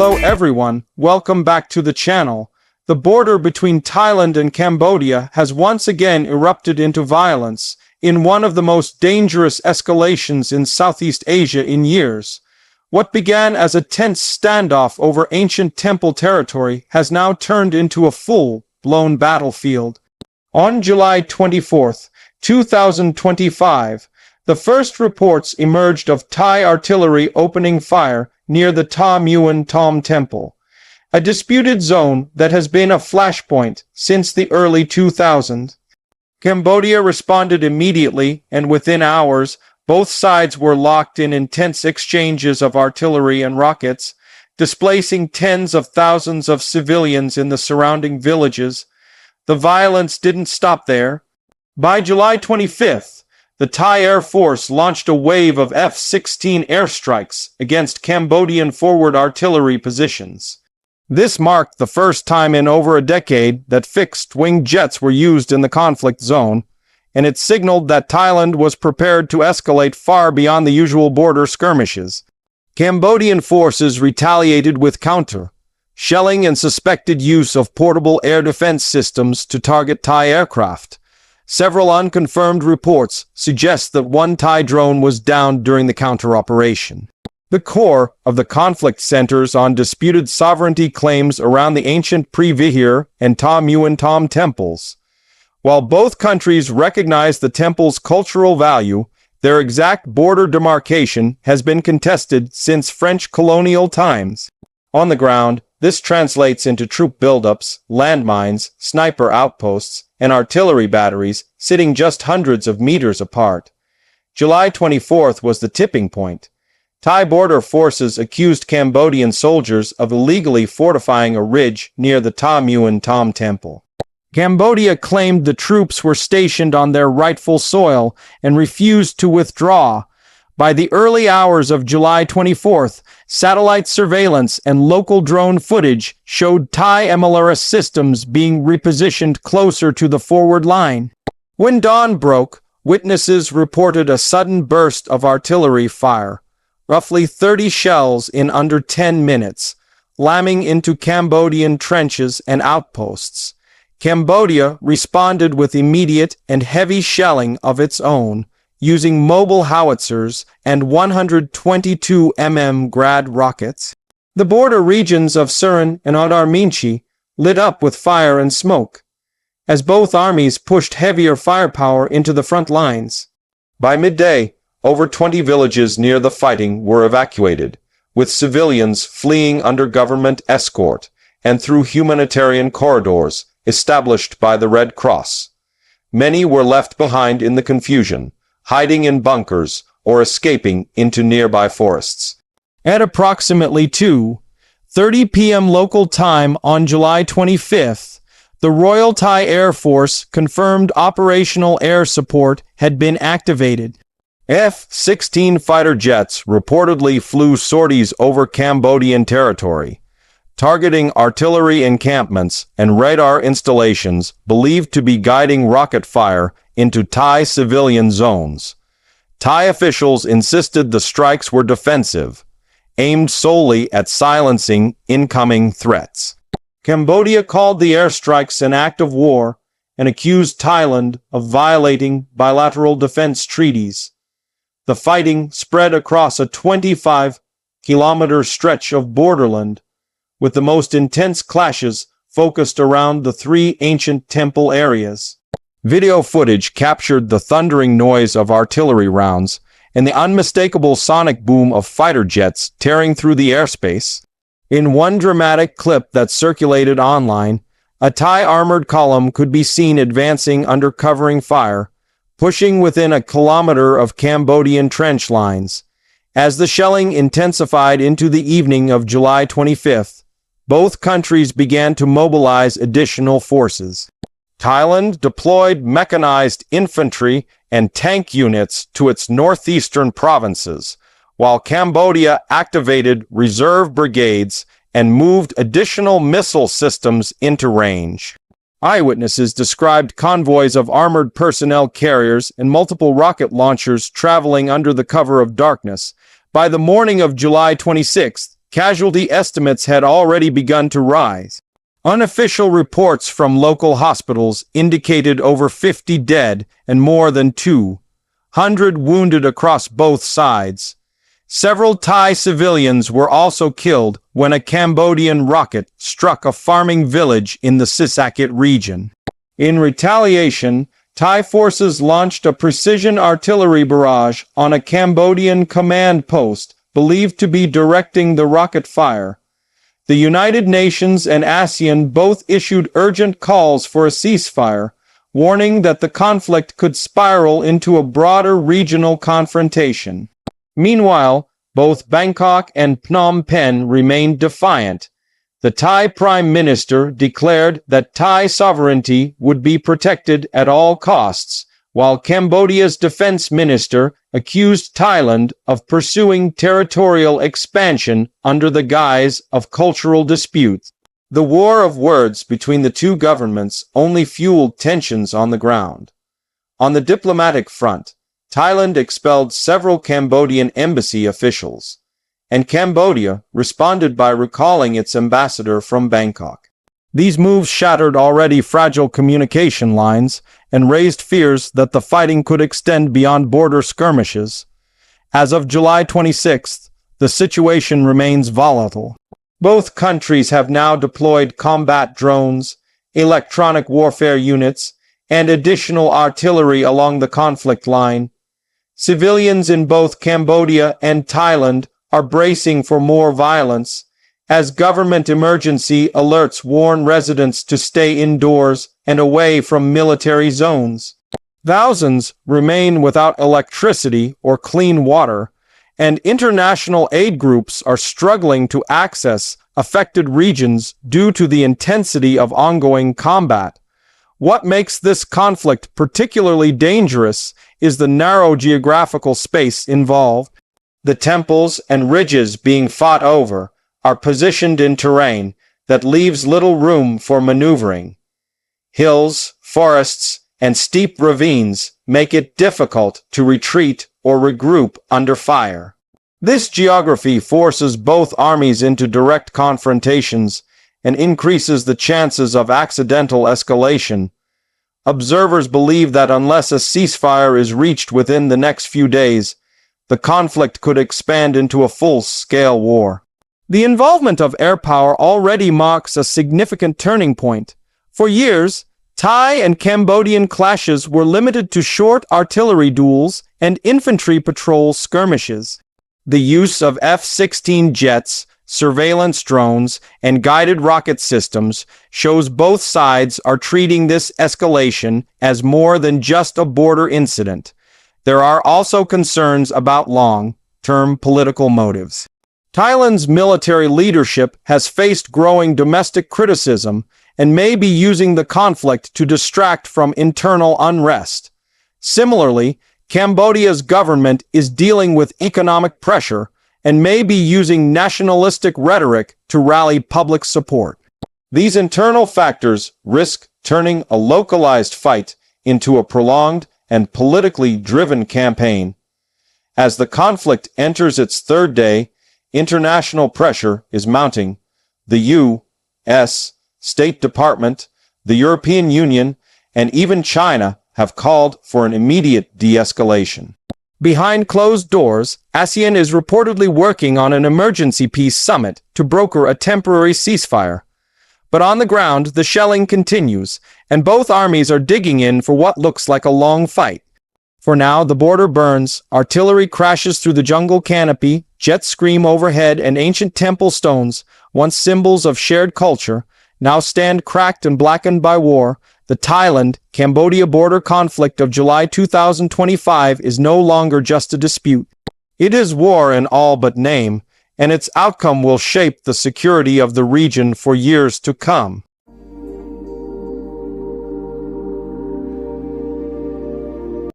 Hello everyone, welcome back to the channel. The border between Thailand and Cambodia has once again erupted into violence in one of the most dangerous escalations in Southeast Asia in years. What began as a tense standoff over ancient temple territory has now turned into a full-blown battlefield. On July 24, 2025, the first reports emerged of Thai artillery opening fire near the Muen Thom temple, a disputed zone that has been a flashpoint since the early 2000s. Cambodia responded immediately, and within hours, both sides were locked in intense exchanges of artillery and rockets, displacing tens of thousands of civilians in the surrounding villages. The violence didn't stop there. By July 25th, the Thai Air Force launched a wave of F-16 airstrikes against Cambodian forward artillery positions. This marked the first time in over a decade that fixed-wing jets were used in the conflict zone, and it signaled that Thailand was prepared to escalate far beyond the usual border skirmishes. Cambodian forces retaliated with counter-shelling and suspected use of portable air defense systems to target Thai aircraft. Several unconfirmed reports suggest that one Thai drone was downed during the counter-operation. The core of the conflict centers on disputed sovereignty claims around the ancient Preah Vihear and Muen Thom temples. While both countries recognize the temple's cultural value, their exact border demarcation has been contested since French colonial times. On the ground, this translates into troop buildups, landmines, sniper outposts, and artillery batteries sitting just hundreds of meters apart. July 24th was the tipping point. Thai border forces accused Cambodian soldiers of illegally fortifying a ridge near the Muen Thom temple. Cambodia claimed the troops were stationed on their rightful soil and refused to withdraw. By the early hours of July 24th, satellite surveillance and local drone footage showed Thai MLRS systems being repositioned closer to the forward line. When dawn broke, witnesses reported a sudden burst of artillery fire, roughly 30 shells in under 10 minutes, slamming into Cambodian trenches and outposts. Cambodia responded with immediate and heavy shelling of its own, using mobile howitzers and 122 mm Grad rockets. The border regions of Surin and Minchi lit up with fire and smoke, as both armies pushed heavier firepower into the front lines. By midday, over 20 villages near the fighting were evacuated, with civilians fleeing under government escort and through humanitarian corridors established by the Red Cross. Many were left behind in the confusion, hiding in bunkers or escaping into nearby forests. At approximately 2:30 p.m. local time on July 25th, the Royal Thai Air Force confirmed operational air support had been activated. F-16 fighter jets reportedly flew sorties over Cambodian territory, targeting artillery encampments and radar installations believed to be guiding rocket fire into Thai civilian zones. Thai officials insisted the strikes were defensive, aimed solely at silencing incoming threats. Cambodia called the airstrikes an act of war and accused Thailand of violating bilateral defense treaties. The fighting spread across a 25-kilometer stretch of borderland, with the most intense clashes focused around the three ancient temple areas. Video footage captured the thundering noise of artillery rounds and the unmistakable sonic boom of fighter jets tearing through the airspace. In one dramatic clip that circulated online, a Thai armored column could be seen advancing under covering fire, pushing within a kilometer of Cambodian trench lines. As the shelling intensified into the evening of July 25th, both countries began to mobilize additional forces. Thailand deployed mechanized infantry and tank units to its northeastern provinces, while Cambodia activated reserve brigades and moved additional missile systems into range. Eyewitnesses described convoys of armored personnel carriers and multiple rocket launchers traveling under the cover of darkness. By the morning of July 26th, casualty estimates had already begun to rise. Unofficial reports from local hospitals indicated over 50 dead and more than 200 wounded across both sides. Several Thai civilians were also killed when a Cambodian rocket struck a farming village in the Sisaket region. In retaliation, Thai forces launched a precision artillery barrage on a Cambodian command post believed to be directing the rocket fire. The United Nations and ASEAN both issued urgent calls for a ceasefire, warning that the conflict could spiral into a broader regional confrontation. Meanwhile, both Bangkok and Phnom Penh remained defiant. The Thai Prime Minister declared that Thai sovereignty would be protected at all costs, while Cambodia's defense minister accused Thailand of pursuing territorial expansion under the guise of cultural disputes. The war of words between the two governments only fueled tensions on the ground. On the diplomatic front, Thailand expelled several Cambodian embassy officials, and Cambodia responded by recalling its ambassador from Bangkok. These moves shattered already fragile communication lines and raised fears that the fighting could extend beyond border skirmishes. As of July 26th, the situation remains volatile. Both countries have now deployed combat drones, electronic warfare units, and additional artillery along the conflict line. Civilians in both Cambodia and Thailand are bracing for more violence, as government emergency alerts warn residents to stay indoors and away from military zones. Thousands remain without electricity or clean water, and international aid groups are struggling to access affected regions due to the intensity of ongoing combat. What makes this conflict particularly dangerous is the narrow geographical space involved. The temples and ridges being fought over are positioned in terrain that leaves little room for maneuvering. Hills, forests, and steep ravines make it difficult to retreat or regroup under fire. This geography forces both armies into direct confrontations and increases the chances of accidental escalation. Observers believe that unless a ceasefire is reached within the next few days, the conflict could expand into a full-scale war. The involvement of air power already marks a significant turning point. For years, Thai and Cambodian clashes were limited to short artillery duels and infantry patrol skirmishes. The use of F-16 jets, surveillance drones, and guided rocket systems shows both sides are treating this escalation as more than just a border incident. There are also concerns about long-term political motives. Thailand's military leadership has faced growing domestic criticism and may be using the conflict to distract from internal unrest. Similarly, Cambodia's government is dealing with economic pressure and may be using nationalistic rhetoric to rally public support. These internal factors risk turning a localized fight into a prolonged and politically driven campaign. As the conflict enters its third day, international pressure is mounting. The U.S. State Department, the European Union, and even China have called for an immediate de-escalation. Behind closed doors, ASEAN is reportedly working on an emergency peace summit to broker a temporary ceasefire. But on the ground, the shelling continues, and both armies are digging in for what looks like a long fight. For now, the border burns, artillery crashes through the jungle canopy, jets scream overhead, and ancient temple stones, once symbols of shared culture, now stand cracked and blackened by war. The Thailand-Cambodia border conflict of July 2025 is no longer just a dispute. It is war in all but name, and its outcome will shape the security of the region for years to come.